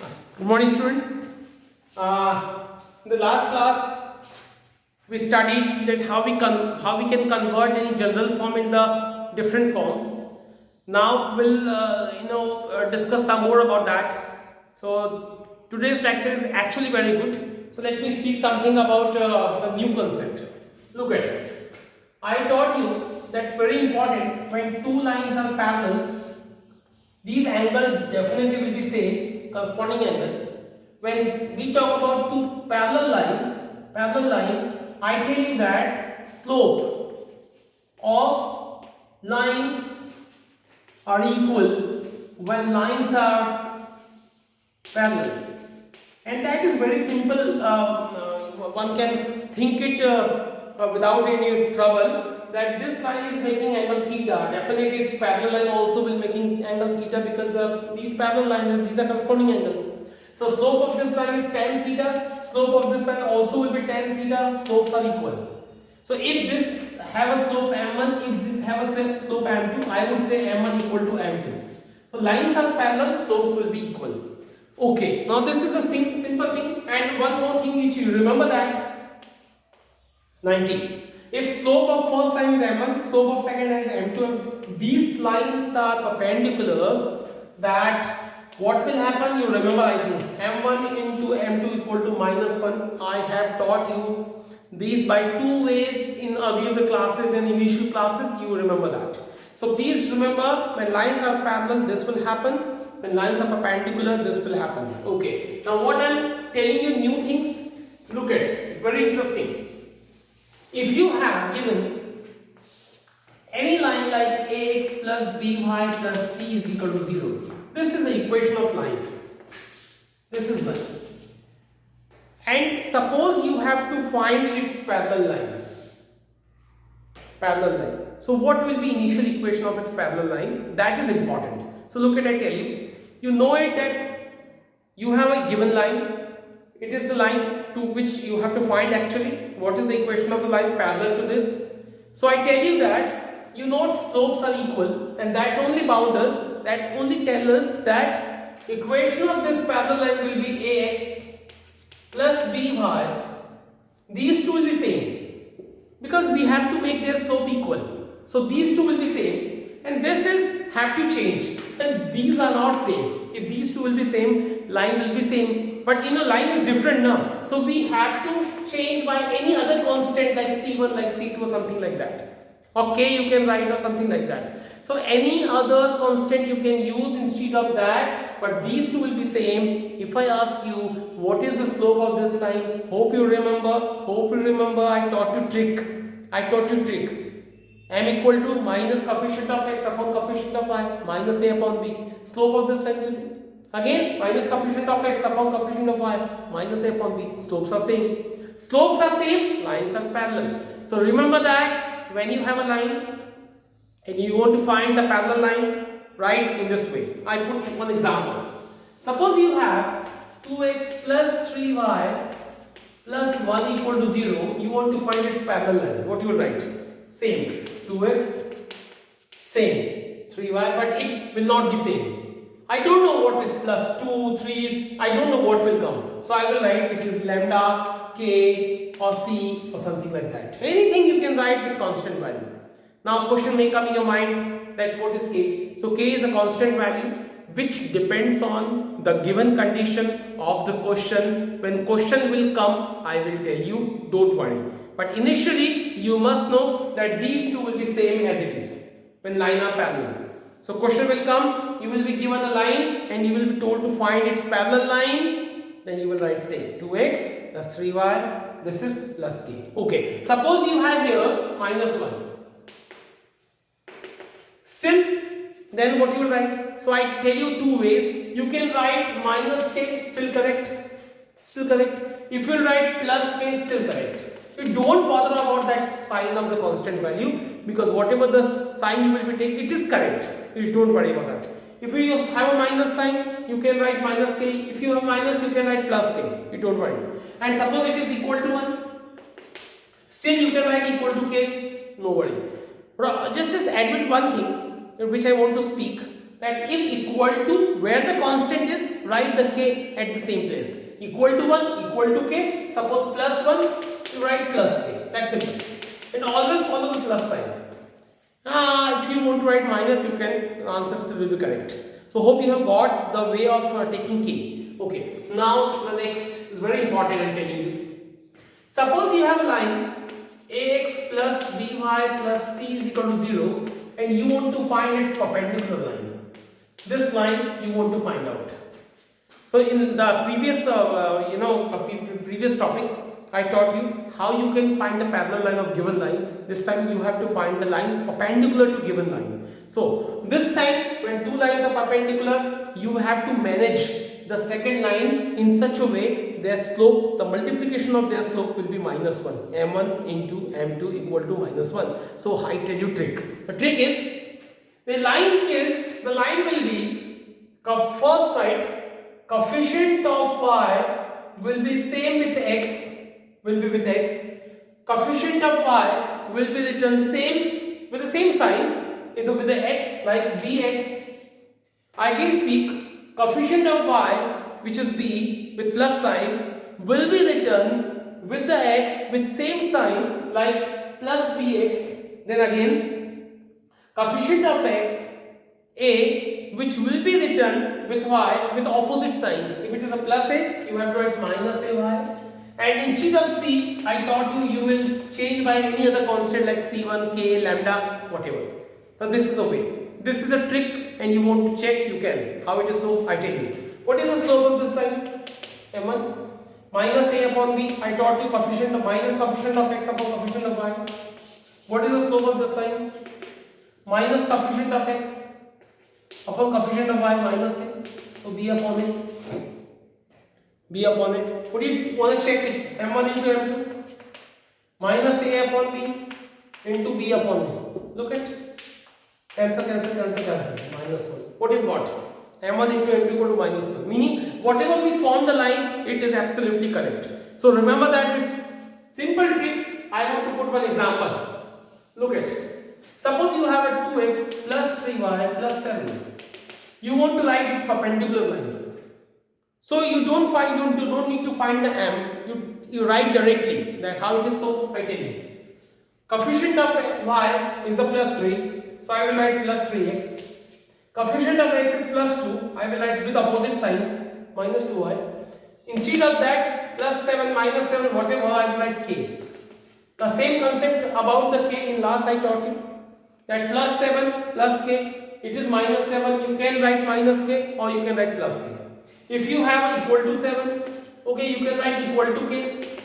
Good morning, students. In the last class, we studied that how we can convert any general form in the different forms. Now we'll discuss some more about that. So today's lecture is actually very good. So let me speak something about the new concept. Look at it. I taught you that's very important when two lines are parallel. These angles definitely will be same, corresponding angle. When we talk about two parallel lines, I tell you that slope of lines are equal when lines are parallel, and that is very simple. One can think it without any trouble. That this line is making angle theta, definitely its parallel line also will making angle theta, because these parallel lines, these are corresponding angle. So slope of this line is tan theta, slope of this line also will be tan theta, slopes are equal. So if this have a slope m1, if this have a slope m2, I would say m1 equal to m2. So lines are parallel, slopes will be equal. Okay, now this is a simple thing, and one more thing which you remember, that 90. If slope of first line is m1, slope of second line is m2, these lines are perpendicular, that what will happen? You remember, I think m1 into m2 equal to -1. I have taught you these by two ways in earlier the classes and initial classes. You remember that. So please remember, when lines are parallel, this will happen. When lines are perpendicular, this will happen. Okay. Now what I am telling you new things. Look at it. It's very interesting. If you have given any line like ax plus by plus c is equal to 0, this is the equation of line. This is line. And suppose you have to find its parallel line. So what will be initial equation of its parallel line? That is important. So look at, I tell you. You know it that you have a given line. It is the line to which you have to find actually what is the equation of the line parallel to this. So I tell you that you know slopes are equal, and that only bound us, that only tell us that equation of this parallel line will be ax plus by. These two will be same because we have to make their slope equal. So these two will be same, and this is have to change, and these are not same. If these two will be same, line will be same. But line is different now, so we have to change by any other constant like c1, like c2 or something like that. Okay, you can write or something like that. So any other constant you can use instead of that, but these two will be same. If I ask you what is the slope of this line, hope you remember. I taught you trick. M equal to minus coefficient of x upon coefficient of y minus a upon b. Slope of this line will be again minus coefficient of x upon coefficient of y minus a upon b. Slopes are same, lines are parallel. So remember that when you have a line and you want to find the parallel line, write in this way. I put one example. Suppose you have 2x plus 3y plus 1 equal to 0. You want to find its parallel line. What you will write? Same. 2x, same. 3y, but it will not be same. I don't know what is plus 2, 3 is, I don't know what will come. So I will write it is lambda, k or c or something like that. Anything you can write with constant value. Now question may come in your mind that what is k? So k is a constant value which depends on the given condition of the question. When question will come, I will tell you, don't worry. But initially you must know that these two will be same as it is when line are parallel. So question will come, you will be given a line and you will be told to find its parallel line. Then you will write say 2x plus 3y, this is plus k. Okay, suppose you have here -1. Still, then what you will write? So I tell you two ways. You can write minus k, still correct. If you write plus k, still correct. You don't bother about that sign of the constant value, because whatever the sign you will be taking, it is correct. You don't worry about that. If you have a minus sign, you can write minus k. If you have minus, you can write plus k. You don't worry. And suppose it is equal to 1, still you can write equal to k. No worry. Just admit one thing which I want to speak. that if equal to, where the constant is, write the k at the same place. Equal to 1, equal to k. Suppose plus 1, you write plus k. That's it. And always follow the plus sign. If you want to write minus, you can, answer still will be correct. So hope you have got the way of taking k. Okay. Now the next is very important, I'm telling you. Suppose you have a line ax plus by plus c is equal to 0 and you want to find its perpendicular line. This line you want to find out. So in the previous previous topic I taught you how you can find the parallel line of given line. This time you have to find the line perpendicular to given line. So this time when two lines are perpendicular, you have to manage the second line in such a way their slopes, the multiplication of their slope will be minus 1. m1 into m2 equal to minus 1. So I tell you trick. The trick is, the line will be, first write coefficient of y will be same with x, coefficient of y will be written same with the same sign with the x, like bx. I can speak coefficient of y, which is b with plus sign, will be written with the x with same sign like plus bx. Then again coefficient of x, a, which will be written with y with opposite sign. If it is a plus a, you have to write minus ay. And instead of c, I taught you, you will change by any other constant like c1, k, lambda, whatever. So this is a way. This is a trick, and you want to check, you can. How it is so, I tell you. What is the slope of this line? m1 minus a upon b. I taught you coefficient of minus coefficient of x upon coefficient of y. What is the slope of this line? Minus coefficient of x upon coefficient of y minus a. So b upon a. B upon a. What do you want to check it? m1 into m2 minus a upon b into b upon a. Look at. Cancel. Minus 1. What you got? m1 into m2 equal to minus 1. Meaning, whatever we form the line, it is absolutely correct. So remember that is simple trick. I want to put one example. Look at. Suppose you have a 2x plus 3y plus 7. You want to write its perpendicular line. So you don't need to find the m. You write directly that how it is. So I tell you. Coefficient of y is a plus 3. So I will write plus 3x. Coefficient of x is plus 2. I will write with opposite sign minus 2y. Instead of that plus 7 minus 7 whatever, I will write k. The same concept about the k in last I taught you. That plus 7 plus k, it is minus 7. You can write minus k or you can write plus k. If you have equal to 7, okay, you can write equal to k.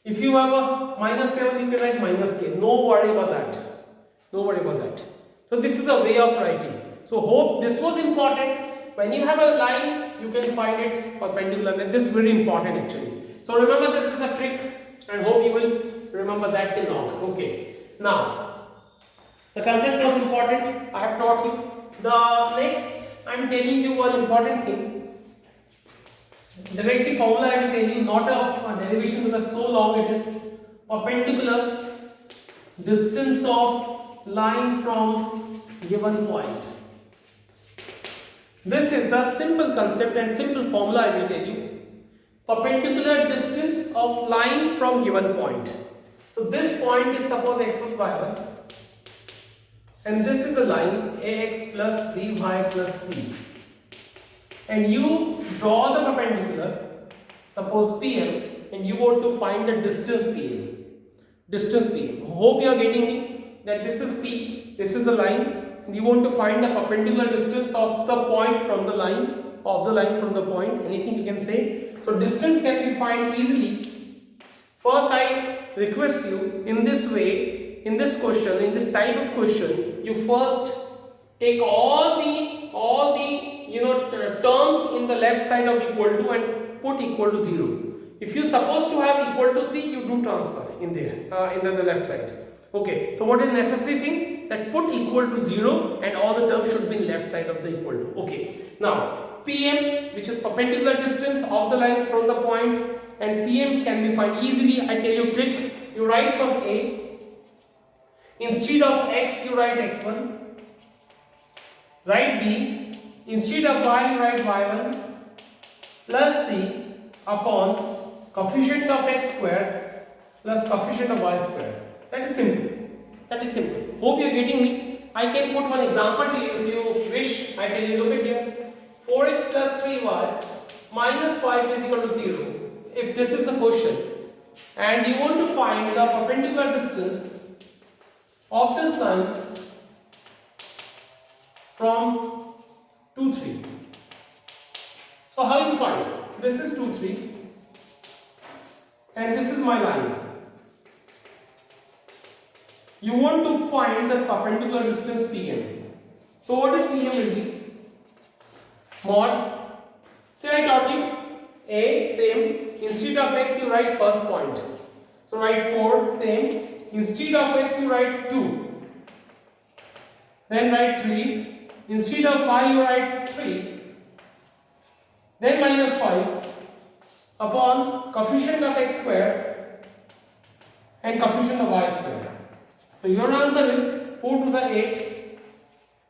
If you have a minus 7, you can write minus k. No worry about that. So this is a way of writing. So hope this was important. When you have a line, you can find its perpendicular, and this is very important actually. So remember, this is a trick, and hope you will remember that till now. Okay. Now, the concept was important. I have taught you. The next, I am telling you one important thing. Directly formula I will tell you, not a derivation because so long it is. Perpendicular distance of line from given point. This is the simple concept and simple formula I will tell you. Perpendicular distance of line from given point. So this point is suppose x of y1 and this is the line ax plus by plus c. And you draw the perpendicular, suppose PM, and you want to find the distance PM. Hope you are getting me. That this is P, this is the line, and you want to find the perpendicular distance of the point from the line, from the point, anything you can say. So distance can be found easily. First I request you, in this way, in this question, in this type of question, you first take all the terms in the left side of equal to and put equal to 0. If you supposed to have equal to c, you do transfer in there, in the left side. Okay, so what is necessary thing? That put equal to 0 and all the terms should be in left side of the equal to. Okay, now PM, which is perpendicular distance of the line from the point, and PM can be found easily. I tell you trick. You write first A. Instead of x, you write x1. Write B. Instead of y, you write y1 plus c upon coefficient of x square plus coefficient of y square. That is simple. That is simple. Hope you are getting me. I can put one example to you if you wish. I tell you, look at here. 4x plus 3y minus 5 is equal to 0. If this is the question and you want to find the perpendicular distance of this line from 2, 3. So how you find? This is 2, 3 and this is my line. You want to find the perpendicular distance PM. So what is PM will be? Mod. Say I taught you A, same. Instead of x you write first point. So write 4, same. Instead of x you write 2. Then write 3. Instead of y you write 3. Then minus 5 upon coefficient of x square and coefficient of y square. So your answer is 4 to the 8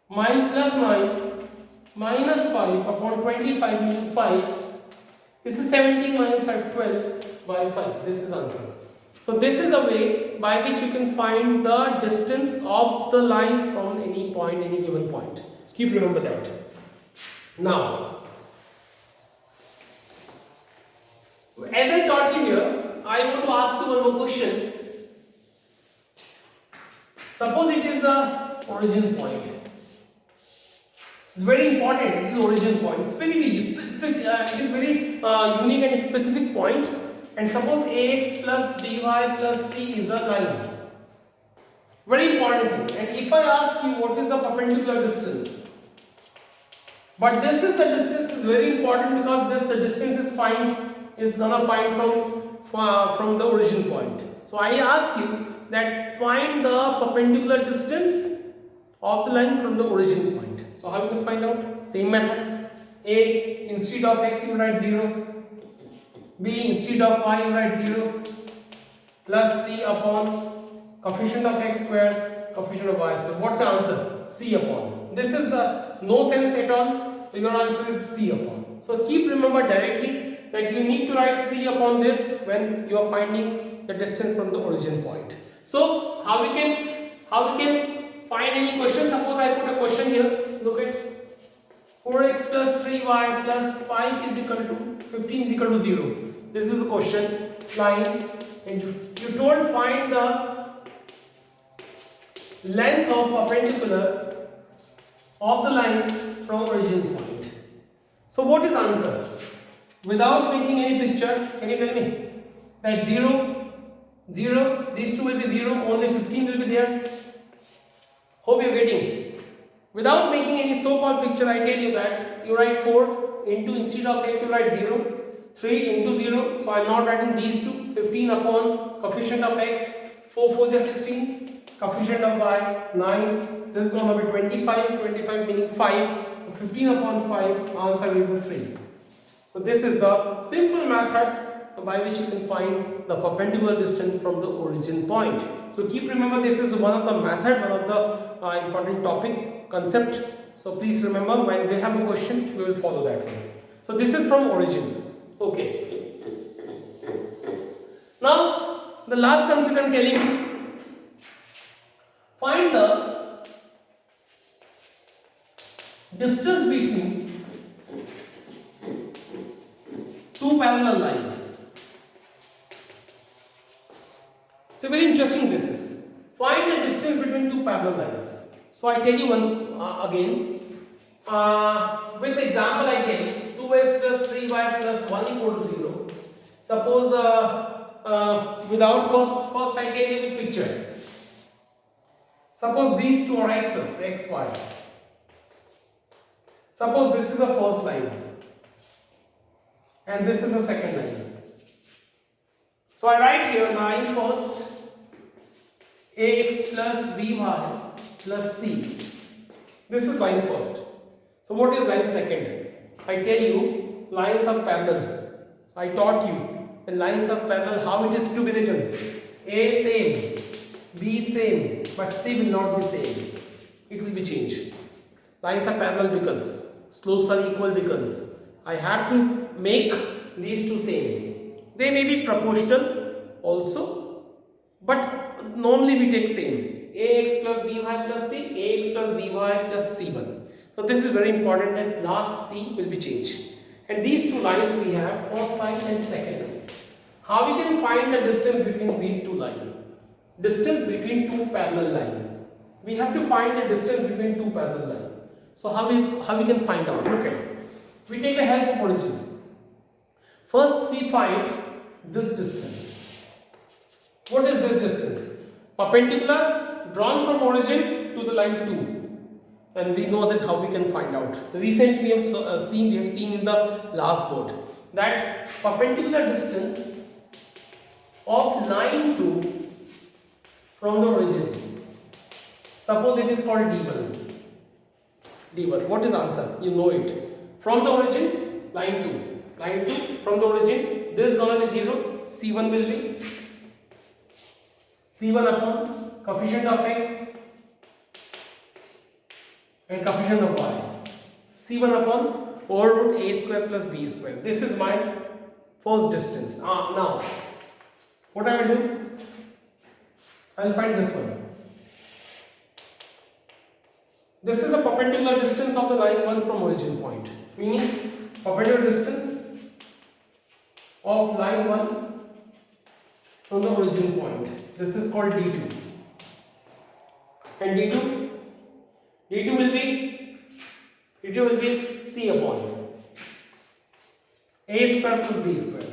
plus 9 minus 5 upon 25 meaning 5. This is 17 minus 5, 12 by 5. This is answer. So this is a way by which you can find the distance of the line from any point, any given point. Keep remember that. Now, as I taught you here, I want to ask you one more question. Suppose it is a origin point. It's very important. It is origin point. It's very it is very unique and specific point. And suppose ax plus by plus c is a line. Very important thing. And if I ask you what is the perpendicular distance, but this is the distance is very important because this the distance is gonna find from the origin point. So I ask you that find the perpendicular distance of the line from the origin point. So how you can find out? Same method. A, instead of x you write 0. B, instead of y you write 0. Plus c upon coefficient of x square, coefficient of y. So what's the answer? C upon. This is the no sense at all. So your answer is C upon. So keep remember directly that you need to write C upon this when you are finding the distance from the origin point. So how we can find any question? Suppose I put a question here. Look at 4x plus 3y plus 5 is equal to 15 is equal to 0. This is the question line, and you don't find the length of perpendicular of the line from origin point. So what is answer? Without making any picture, can you tell me that 0, 0, these two will be 0, only 15 will be there. Hope you are getting. Without making any so-called picture, I tell you that you write 4 into instead of x you write 0, 3 into 0. So I am not writing these two. 15 upon coefficient of x, 4 4 is 16, coefficient of y 9. This is going to be 25. 25 meaning 5. So 15 upon 5, answer is 3. So this is the simple method by which you can find the perpendicular distance from the origin point. So keep remember this is one of the method, one of the important topic concept. So please remember when we have a question, we will follow that way. So this is from origin. Okay. Now the last concept I am telling you, find the distance between two parallel lines. So very interesting this is. Find the distance between two parallel lines. So I tell you once again. With the example I tell you 2x plus 3y plus 1 equal to 0. Suppose without first I tell you the picture. Suppose these two are axes, x, y. Suppose this is the first line and this is the second line. So I write here line first ax plus by plus c. This is line first. So what is line second? I tell you lines are parallel. I taught you when lines are parallel how it is to be written. A same, B same, but C will not be same. It will be changed. Lines are parallel because Slopes are equal because I have to make these two same. They may be proportional also, but normally we take same. Ax plus by plus c, ax plus by plus c1. So this is very important that last c will be changed. And these two lines we have, first line and second line. How we can find the distance between these two lines? Distance between two parallel lines. We have to find the distance between two parallel lines. So how we can find out? Look at it. We take the help of origin. First we find this distance. What is this distance? Perpendicular drawn from origin to the line 2. And we know that how we can find out. Recently we have seen in the last board that perpendicular distance of line 2 from the origin. Suppose it is called D1. D1. What is answer? You know it. From the origin, line 2. Line 2 from the origin, this is going to be 0. C1 will be C1 upon coefficient of x and coefficient of y. C1 upon over root a square plus b square. This is my first distance. Now, what I will do? I will find this one. This is the perpendicular distance of the line 1 from origin point. Meaning, perpendicular distance of line 1 from the origin point. This is called D2. And D2 will be C upon A square plus B square.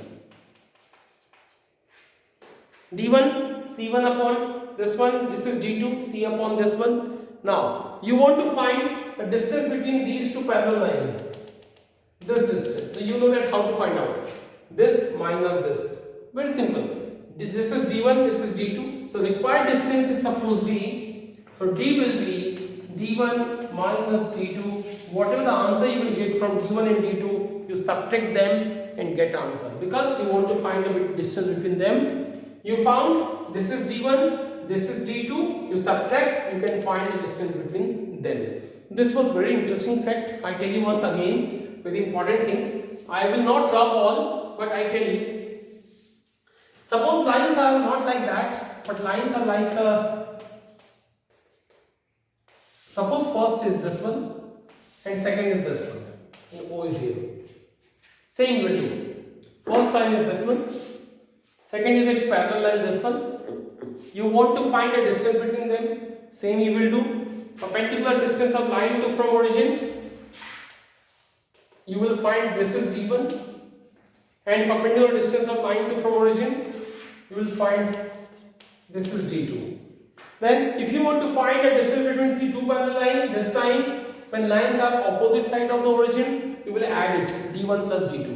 D1, C1 upon this one, this is D2, C upon this one. Now, you want to find the distance between these two parallel lines. This distance. So, you know that how to find out. This minus this. Very simple. This is D1, this is D2. So, required distance is suppose D. So, D will be D1 minus D2. Whatever the answer you will get from D1 and D2, you subtract them and get answer. Because you want to find the distance between them. You found this is D1, this is D2. You subtract, you can find the distance between them. This was very interesting fact. I tell you once again, very important thing. I will not drop all, but I tell you. Suppose lines are not like that, but lines are like suppose first is this one and second is this one. And O is 0. Same will do. First line is this one. Second is its parallel line this one. You want to find a distance between them. Same you will do. Perpendicular distance of line 2 from origin. You will find this is D1. And perpendicular distance of line 2 from origin. You will find this is D2. Then if you want to find a distance between the two parallel lines, this time when lines are opposite side of the origin, you will add it D1 plus D2.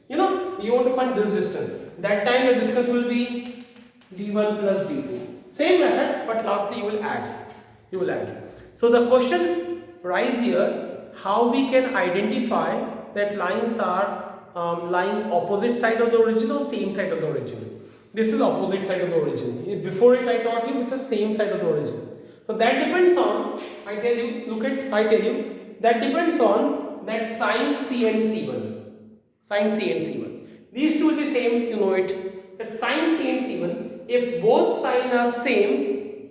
You know, you want to find this distance. That time the distance will be D1 plus D2. Same method, but lastly you will add. So the question rise here, how we can identify that lines are lying opposite side of the origin or same side of the origin. This is opposite side of the origin. Before it I taught you which is same side of the origin. So that depends on, I tell you, that depends on that sine C and C1. Sine C and C1. These two will be same, you know it. That sine C and C1, if both sine are same,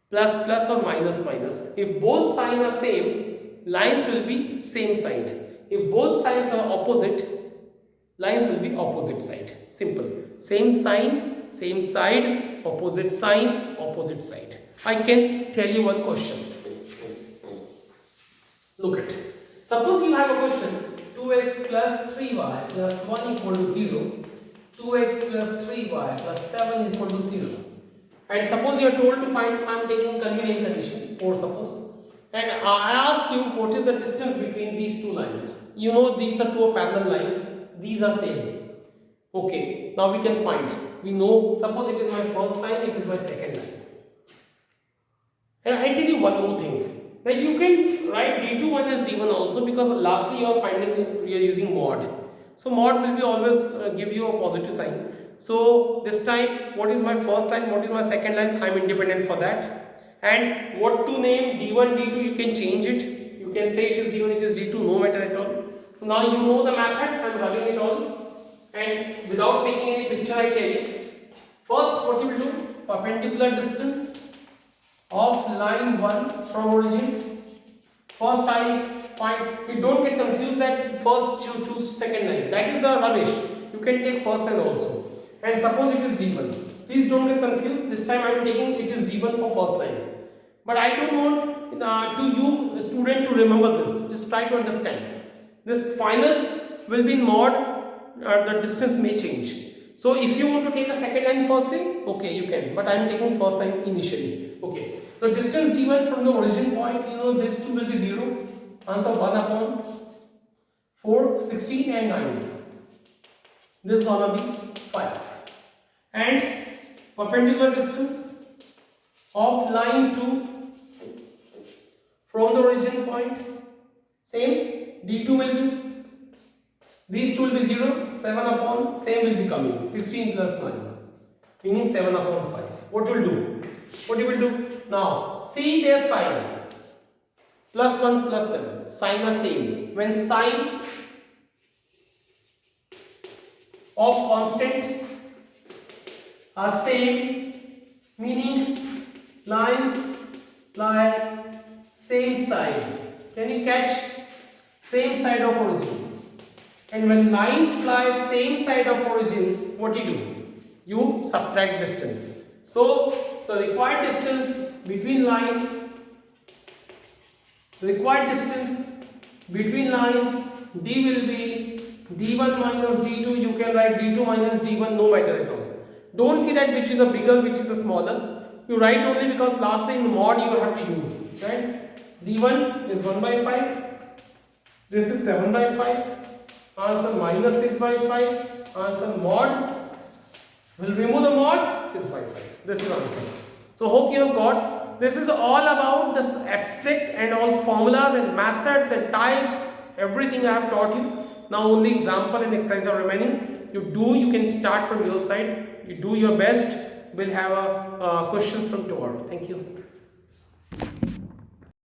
plus plus or minus minus. If both sine are same, lines will be same side. If both sides are opposite, lines will be opposite side. Simple. Same sign, same side, opposite sign, opposite side. I can tell you one question. Look at. Suppose you have a question. 2x plus 3y plus 1 equal to 0. 2x plus 3y plus 7 equal to 0. And suppose you are told to find, I am taking convenient condition, or suppose. And I ask you what is the distance between these two lines. You know these are two parallel lines. These are same. Okay, now we can find it. We know, suppose it is my first line, it is my second line. And I tell you one more thing. That you can write D2 minus D1 also, because lastly you are using mod. So mod will be always give you a positive sign. So this time, what is my first line, what is my second line, I am independent for that. And what to name D1, D2, you can change it. You can say it is d1, it is d2, no matter at all. So now you know the method. I am running it all, and without making any picture I tell you. First what you will do, perpendicular distance of line 1 from origin. First I find, you don't get confused that first you choose second line, that is the rubbish. You can take first line also. And suppose it is d1, please don't get confused, this time I am taking it is d1 for first line. But I don't want to you student to remember this, just try to understand. This final will be in mod, the distance may change. So if you want to take a second line firstly, okay you can, but I am taking first line initially. Okay, so distance d1 from the origin point, you know these two will be 0. Answer 1 upon 4, 16 and 9. This is gonna be 5. And perpendicular distance of line 2 from the origin point, same, d2 will be, these two will be 0, 7 upon, same will be coming, 16 plus 9, meaning 7 upon 5. What you will do? What you will do? Now, see their sign, plus 1 plus 7, sign are same. When sign of constant are same, meaning lines lie same side. Can you catch? Same side of origin. And when lines lie same side of origin, what you do? You subtract distance. So the required distance between lines d will be d1 minus d2. You can write d2 minus d1, no matter at all. Don't see that which is a bigger, which is the smaller. You write only because last time mod you have to use, right? d1 is 1 by 5. This is 7 by 5. Answer minus 6 by 5. Answer mod. We'll remove the mod, 6 by 5. This is answer. So hope you have got. This is all about this abstract and all formulas and methods and types. Everything I have taught you. Now only example and exercise are remaining. You can start from your side. You do your best. We'll have questions from tomorrow. Thank you.